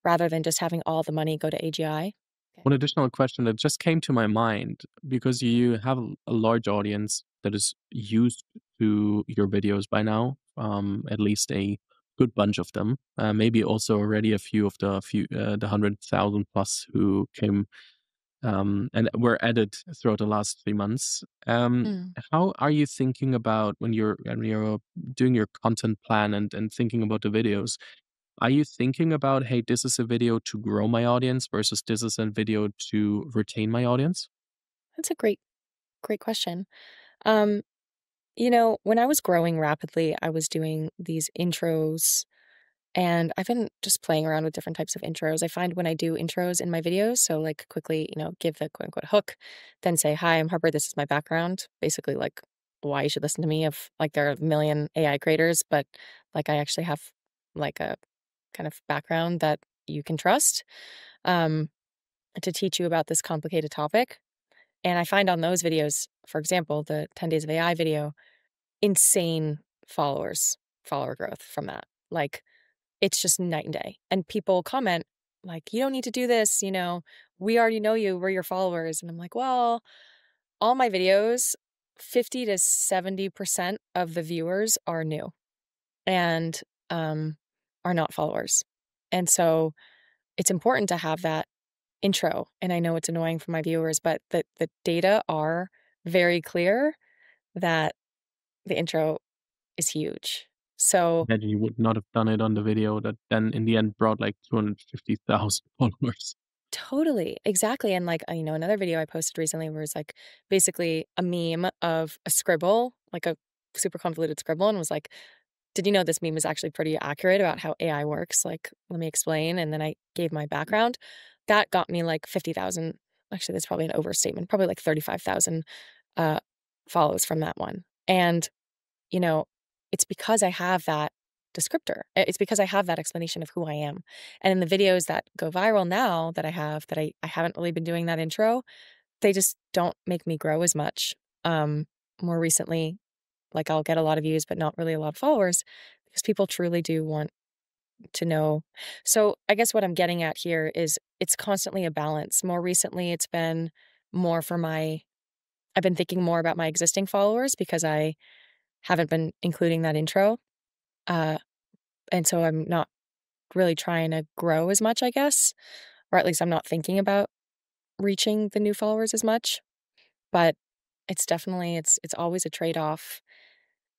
rather than just having all the money go to AGI. Okay. One additional question that just came to my mind, because you have a large audience that is used to your videos by now, at least a good bunch of them, maybe also already a few of the 100,000 plus who came and were added throughout the last 3 months. Mm. How are you thinking about when you're doing your content plan and thinking about the videos? Are you thinking about, hey, this is a video to grow my audience versus this is a video to retain my audience? That's a great question. Um, when I was growing rapidly, I was doing these intros. And I've been just playing around with different types of intros. I find when I do intros in my videos, so like quickly, give the quote unquote hook, then say, "Hi, I'm Harper. This is my background." Basically, like why you should listen to me. If like there are a million AI creators, but like I actually have like a kind of background that you can trust, um, to teach you about this complicated topic. And I find on those videos, for example, the 10 Days of AI video, insane follower growth from that. Like it's just night and day. And people comment like, "You don't need to do this, we already know you, we're your followers." And I'm like, "Well, all my videos, 50 to 70% of the viewers are new and are not followers." And so it's important to have that intro. And I know it's annoying for my viewers, but the data are very clear that the intro is huge. So Imagine you would not have done it on the video that then in the end brought like 250,000 followers. totally, exactly, and, like, another video I posted recently where it's, like, basically a meme of a scribble, like a super convoluted scribble, and was like, "Did you know this meme is actually pretty accurate about how AI works? Like, let me explain," and then I gave my background. That got me, like, 50,000, actually, that's probably an overstatement, probably, like, 35,000, uh, follows from that one, and you know, it's because I have that descriptor. It's because I have that explanation of who I am. And in the videos that go viral now that I have that I haven't really been doing that intro, they just don't make me grow as much. More recently, like I'll get a lot of views, but not really a lot of followers because people truly do want to know. So I guess what I'm getting at here is it's constantly a balance. More recently, it's been more for I've been thinking more about my existing followers because I haven't been including that intro. Uh, and so I'm not really trying to grow as much, I guess, or at least I'm not thinking about reaching the new followers as much. But it's definitely it's always a trade-off.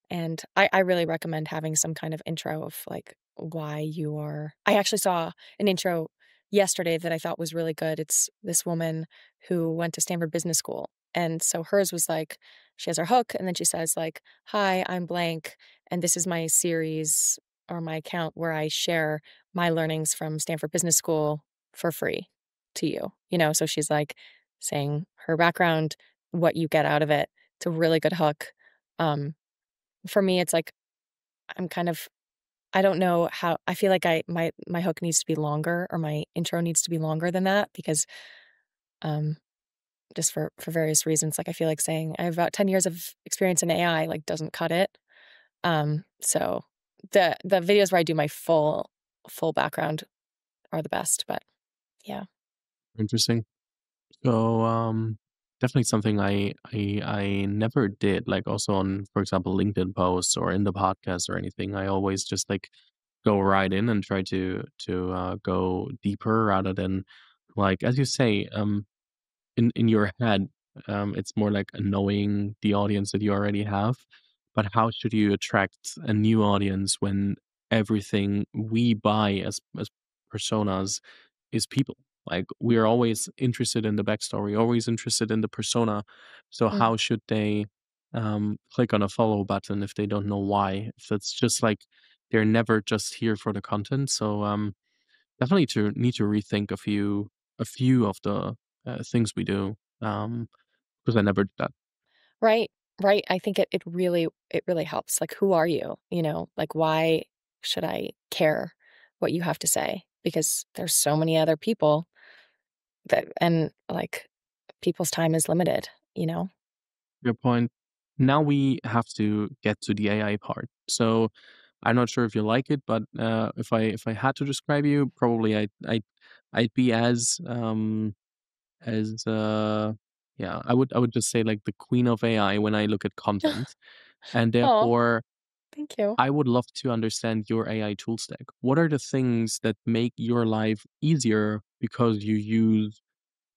And I really recommend having some kind of intro of like why you are. I actually saw an intro yesterday that I thought was really good. It's this woman who went to Stanford Business School. And so hers was like, she has her hook, and then she says, like, "Hi, I'm blank, and this is my series or my account where I share my learnings from Stanford Business School for free to you, So she's like saying her background, what you get out of it. It's a really good hook. Um, for me, it's like I'm kind of I don't know how I feel like my hook needs to be longer or my intro needs to be longer than that because um just for various reasons. Like I feel like saying I have about 10 years of experience in AI like doesn't cut it. So the videos where I do my full background are the best, but yeah. Interesting. So, definitely something I never did, like, also on, for example, LinkedIn posts or in the podcast or anything. I always just, like, go right in and try to go deeper rather than, like, as you say, in your head, it's more like knowing the audience that you already have. But how should you attract a new audience when everything we buy as personas is people? Like we are always interested in the backstory, always interested in the persona. So Mm. how should they click on a follow button if they don't know why? If it's just like they're never just here for the content. So definitely to need to rethink a few of the things we do, because I never did that. Right, right. I think it really helps. Like, who are you? Like, why should I care what you have to say? Because there's so many other people and like people's time is limited, you know? Your point. Now we have to get to the AI part. So I'm not sure if you like it, but if I had to describe you, probably I'd be as yeah, I would just say like the queen of AI when I look at content, and Oh, therefore thank you. I would love to understand your AI tool stack. What are the things that make your life easier because you use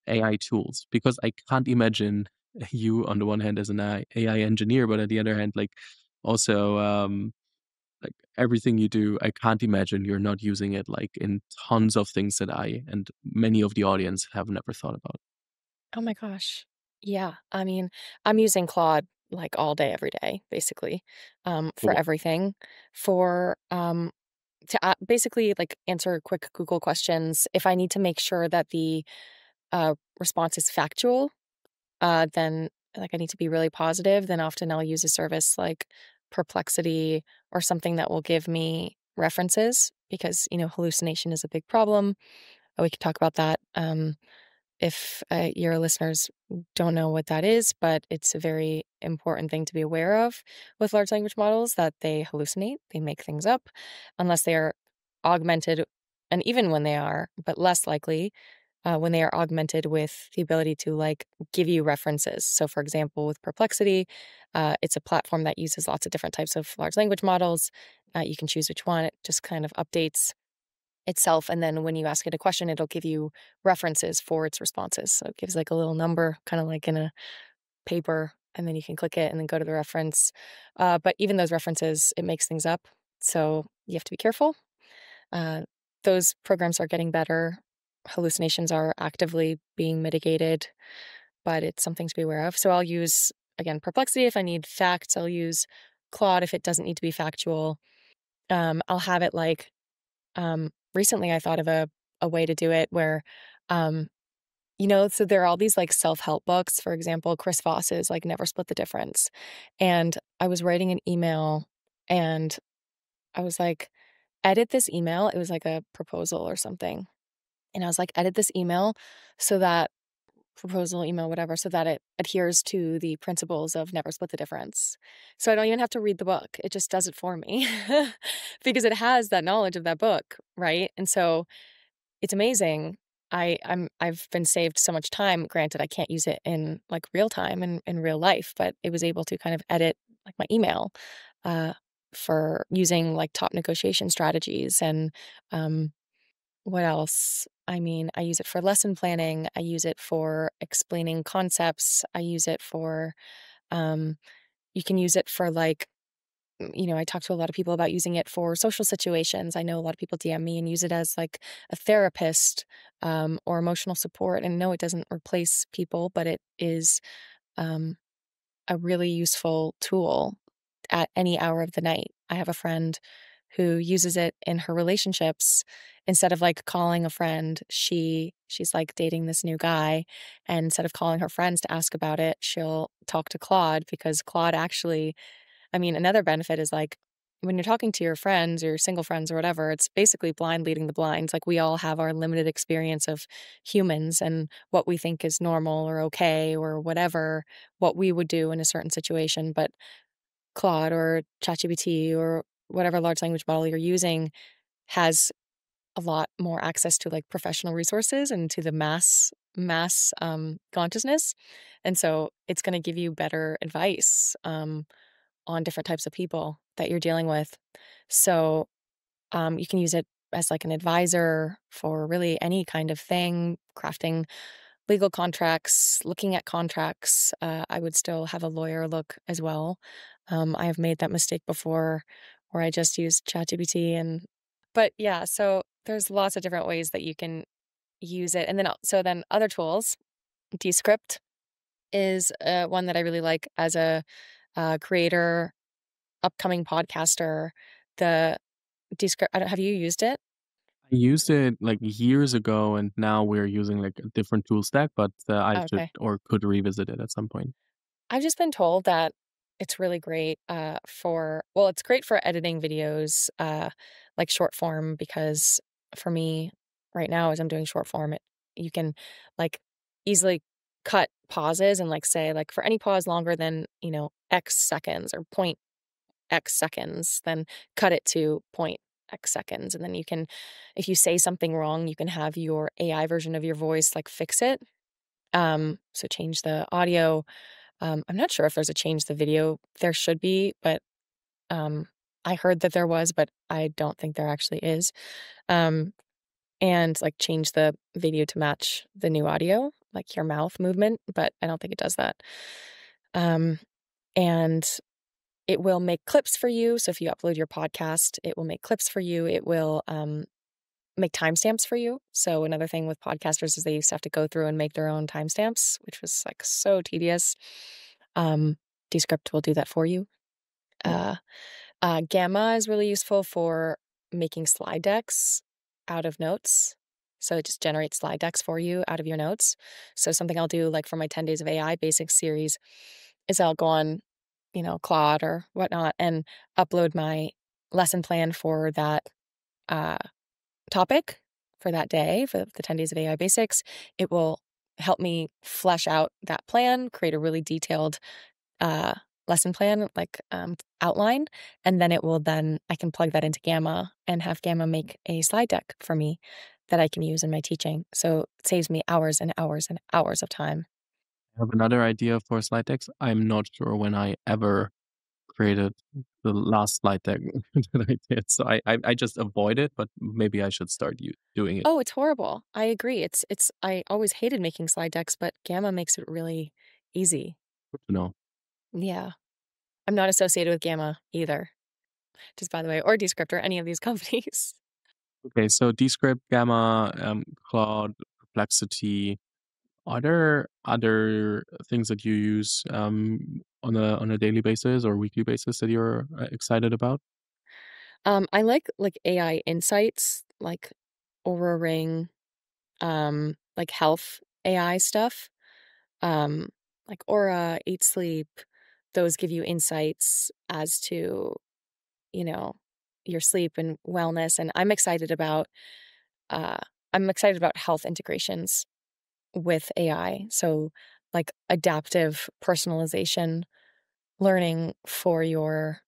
AI tools? Because I can't imagine you on the one hand as an AI engineer, but on the other hand, like also like everything you do, I can't imagine you're not using it like in tons of things that I and many of the audience have never thought about. Oh my gosh. Yeah. I mean, I'm using Claude like all day, every day, basically, for Cool. everything. For to basically like answer quick Google questions. If I need to make sure that the response is factual, then like I need to be really positive, then often I'll use a service like Perplexity or something that will give me references because, hallucination is a big problem. We could talk about that. If your listeners don't know what that is, but it's a very important thing to be aware of with large language models that they hallucinate, they make things up, unless they are augmented, and even when they are, but less likely when they are augmented with the ability to like give you references. So, for example, with Perplexity, it's a platform that uses lots of different types of large language models. You can choose which one. It just kind of updates itself. And then when you ask it a question, it'll give you references for its responses. So it gives like a little number, kind of like in a paper, and then you can click it and then go to the reference. But even those references, it makes things up. So you have to be careful. Uh, those programs are getting better. Hallucinations are actively being mitigated, but it's something to be aware of. So I'll use, again, Perplexity if I need facts. I'll use Claude if it doesn't need to be factual. I'll have it like recently I thought of a way to do it where, um, so there are all these like self-help books. For example, Chris Voss's like Never Split the Difference. And I was writing an email and I was like, edit this email. It was like a proposal or something. And I was like, edit this email so that proposal email, whatever, so that it adheres to the principles of never split the difference. So I don't even have to read the book. It just does it for me because it has that knowledge of that book. Right. And so it's amazing. I've been saved so much time. Granted, I can't use it in like real time and in real life, but it was able to kind of edit like my email uh, for using like top negotiation strategies and um, what else? I mean, I use it for lesson planning. I use it for explaining concepts. I use it for um, you can use it for like I talk to a lot of people about using it for social situations. I know a lot of people DM me and use it as like a therapist or emotional support. And no, it doesn't replace people, but it is um, a really useful tool at any hour of the night. I have a friend who uses it in her relationships. Instead of, like, calling a friend, she's, like, dating this new guy, and instead of calling her friends to ask about it, she'll talk to Claude because Claude actually I mean, another benefit is, like, when you're talking to your friends or your single friends or whatever, it's basically blind leading the blinds. Like, we all have our limited experience of humans and what we think is normal or okay or whatever, what we would do in a certain situation. But Claude or ChatGPT or whatever large language model you're using has a lot more access to, like, professional resources and to the mass consciousness. And so it's gonna give you better advice, on different types of people that you're dealing with. So, you can use it as like an advisor for really any kind of thing, crafting legal contracts, looking at contracts. I would still have a lawyer look as well. I have made that mistake before where I just used ChatGPT but yeah, so there's lots of different ways that you can use it. And then, so then other tools, Descript is one that I really like as a creator, upcoming podcaster. The Descript, I don't, have you used it? I used it like years ago, and now we're using like a different tool stack, but I should Okay. or could revisit it at some point. I've just been told that it's really great it's great for editing videos, like short form, because for me right now, as I'm doing short form, you can like easily cut pauses and like say, like, for any pause longer than, X seconds or point X seconds, then cut it to point X seconds. And then you can, if you say something wrong, you can have your AI version of your voice like fix it. So change the audio. I'm not sure if there's a change the video. There should be, but um, I heard that there was, but I don't think there actually is. Um, and like change the video to match the new audio, like your mouth movement, but I don't think it does that. Um, and it will make clips for you. So if you upload your podcast, it will make clips for you. It will make timestamps for you. So another thing with podcasters is they used to have to go through and make their own timestamps, which was like so tedious. Um, Descript will do that for you. Uh, Gamma is really useful for making slide decks out of notes. So it just generates slide decks for you out of your notes. So something I'll do, like for my 10 Days of AI Basics series, is I'll go on, Claude or whatnot, and upload my lesson plan for that uh, topic for that day, for the 10 Days of AI Basics. It will help me flesh out that plan, create a really detailed uh, lesson plan, like outline, and then I can plug that into Gamma and have Gamma make a slide deck for me that I can use in my teaching. So it saves me hours and hours and hours of time. I have another idea for slide decks. I'm not sure when I ever created the last slide deck that I did, so I just avoid it, but maybe I should start doing it. Oh, it's horrible. I agree. It's I always hated making slide decks, but Gamma makes it really easy. Good to know. Yeah. I'm not associated with Gamma either, just by the way, or Descript or any of these companies. Okay, so Descript, Gamma, Claude, Perplexity. Are there other things that you use on a daily basis or weekly basis that you're excited about? I like AI insights, like Aura Ring, like health AI stuff. Um, like Aura, Eat Sleep, those give you insights as to, you know, your sleep and wellness. And uh I'm excited about health integrations with AI. So like adaptive personalization, learning for your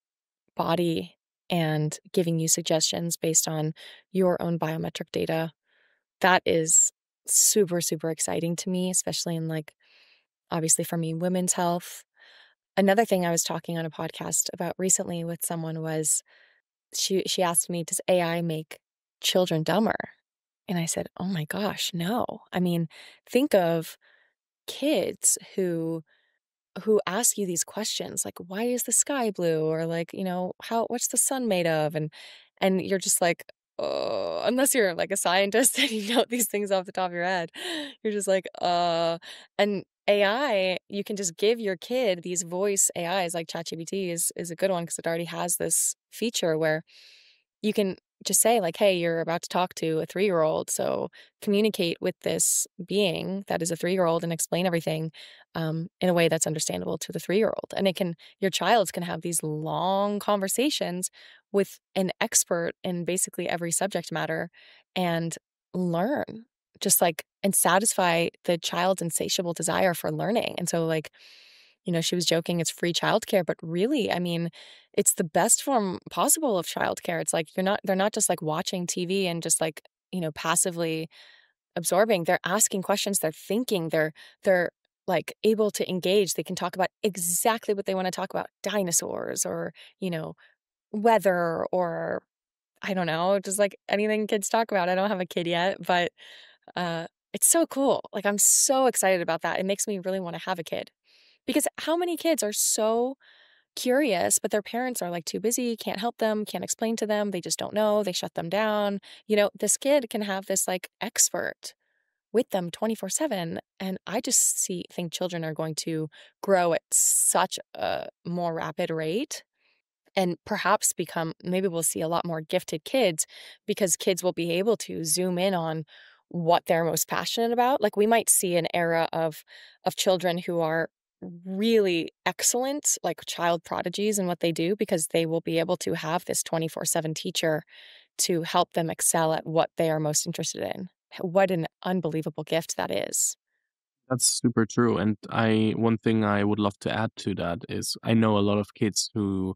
body and giving you suggestions based on your own biometric data. That is super, super exciting to me, especially in like, obviously for me, women's health. Another thing I was talking on a podcast about recently with someone was she asked me, does AI make children dumber? And I said, oh my gosh, no. I mean, think of kids who ask you these questions like, why is the sky blue, or like, what's the sun made of, and you're just like, oh, unless you're like a scientist and you know these things off the top of your head, you're just like, and AI, you can just give your kid these voice AIs, like ChatGPT is a good one because it already has this feature where you can just say like, "Hey, you're about to talk to a 3-year-old, so communicate with this being that is a 3-year-old and explain everything, in a way that's understandable to the 3-year-old." And it can your child can have these long conversations with an expert in basically every subject matter and learn, just like and satisfy the child's insatiable desire for learning. And so, like, she was joking it's free childcare, but really, I mean, it's the best form possible of childcare. It's like they're not just like watching TV and just like, passively absorbing. They're asking questions, they're thinking, they're like able to engage. They can talk about exactly what they want to talk about, dinosaurs or, you know, weather or I don't know, just like anything kids talk about. I don't have a kid yet, but it's so cool. Like I'm so excited about that. It makes me really want to have a kid. Because how many kids are so curious, but their parents are like too busy, can't help them, can't explain to them, they just don't know, they shut them down. This kid can have this like expert with them 24/7. And I just think children are going to grow at such a more rapid rate and perhaps become maybe we'll see a lot more gifted kids because kids will be able to zoom in on what they're most passionate about. Like we might see an era of children who are really excellent, like child prodigies in what they do because they will be able to have this 24/7 teacher to help them excel at what they are most interested in. What an unbelievable gift that is. That's super true. And I one thing I would love to add to that is I know a lot of kids who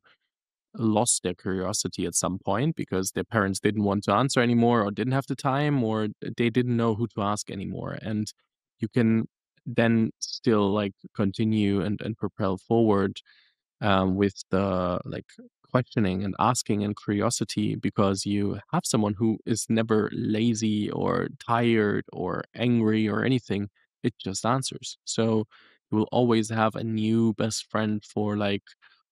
lost their curiosity at some point because their parents didn't want to answer anymore or didn't have the time or they didn't know who to ask anymore. And you can then still like continue and propel forward with the like questioning and asking and curiosity because you have someone who is never lazy or tired or angry or anything. It just answers. So you will always have a new best friend for like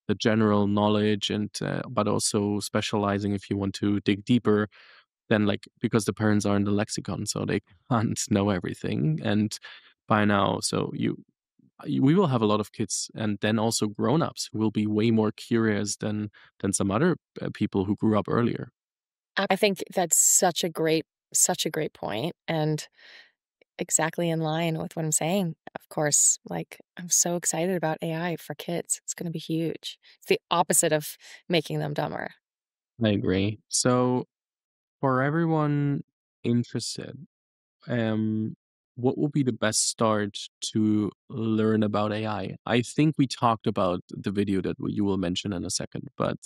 the general knowledge and but also specializing if you want to dig deeper then like because the parents are in the lexicon so they can't know everything and by now so we will have a lot of kids and then also grown-ups who will be way more curious than some other people who grew up earlier. I think that's such a great point and exactly in line with what I'm saying. Of course, like I'm so excited about AI for kids. It's going to be huge. It's the opposite of making them dumber. I agree. So for everyone interested, um, what will be the best start to learn about AI? I think we talked about the video that you will mention in a second, but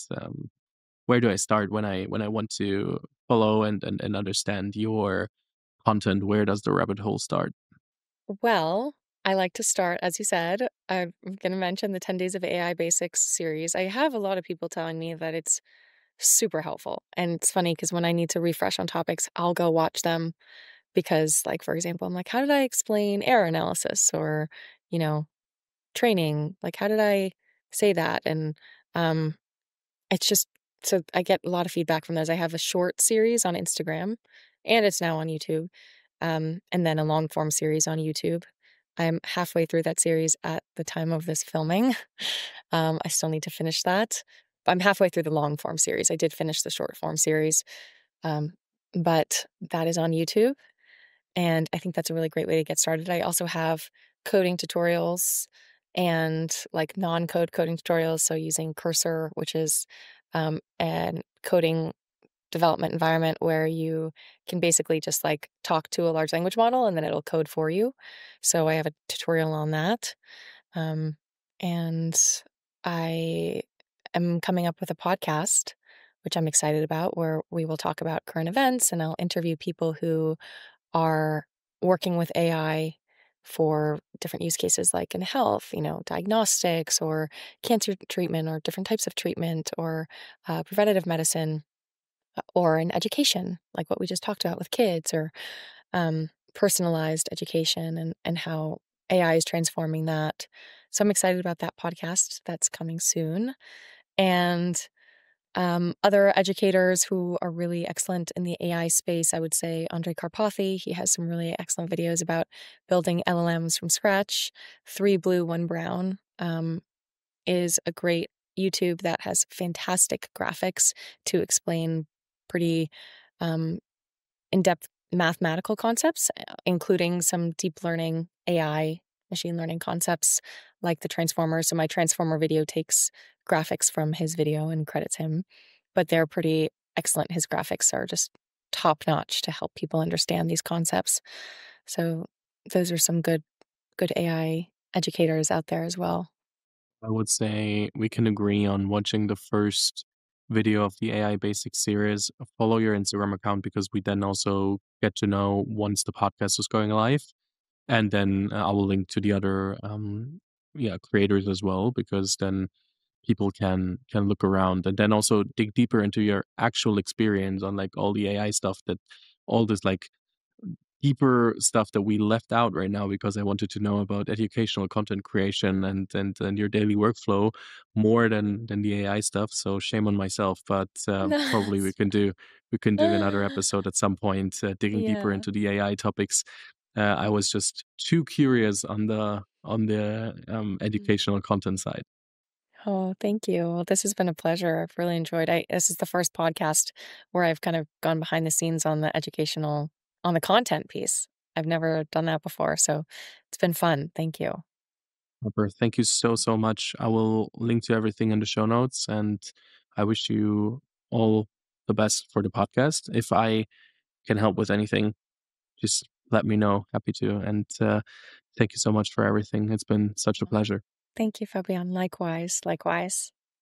where do I start when I want to follow and understand your content? Where does the rabbit hole start? Well, I like to start, as you said, I'm going to mention the 10 Days of AI Basics series. I have a lot of people telling me that it's super helpful. And it's funny because when I need to refresh on topics, I'll go watch them because, like, for example, I'm like, how did I explain error analysis or, you know, training? Like, how did I say that? And um, it's just so I get a lot of feedback from those. I have a short series on Instagram and it's now on YouTube, and then a long form series on YouTube. I'm halfway through that series at the time of this filming. I still need to finish that. I'm halfway through the long form series. I did finish the short form series, um, but that is on YouTube. And I think that's a really great way to get started. I also have coding tutorials and like non code coding tutorials. So using Cursor, which is an coding development environment where you can basically just like talk to a large language model and then it'll code for you. So I have a tutorial on that. Um, and I am coming up with a podcast, which I'm excited about, where we will talk about current events and I'll interview people who are working with AI for different use cases like in health, diagnostics or cancer treatment or different types of treatment or preventative medicine or in education, like what we just talked about with kids or personalized education and how AI is transforming that. So I'm excited about that podcast that's coming soon. And other educators who are really excellent in the AI space, I would say Andre Karpathy. He has some really excellent videos about building LLMs from scratch. Three Blue, One Brown is a great YouTube that has fantastic graphics to explain pretty um, in-depth mathematical concepts, including some deep learning AI, machine learning concepts like the transformer. So my transformer video takes graphics from his video and credits him, but they're pretty excellent. His graphics are just top notch to help people understand these concepts. So those are some good AI educators out there as well. I would say we can agree on watching the first video of the AI Basics series. Follow your Instagram account because we then also get to know once the podcast is going live. And then I will link to the other yeah, creators as well, because then people can look around and then also dig deeper into your actual experience on like all the AI stuff, that all this like deeper stuff that we left out right now, because I wanted to know about educational content creation and your daily workflow more than the AI stuff. So shame on myself, but probably we can do another episode at some point, digging deeper Yeah. into the AI topics. I was just too curious on the Mm. educational content side. Oh, thank you. Well, this has been a pleasure. I've really enjoyed. This is the first podcast where I've kind of gone behind the scenes on the educational, on the content piece. I've never done that before, so it's been fun. Thank you. Harper, thank you so, so much. I will link to everything in the show notes, and I wish you all the best for the podcast. If I can help with anything, just let me know. Happy to. And thank you so much for everything. It's been such a Oh, pleasure. thank you, Fabian. Likewise, likewise.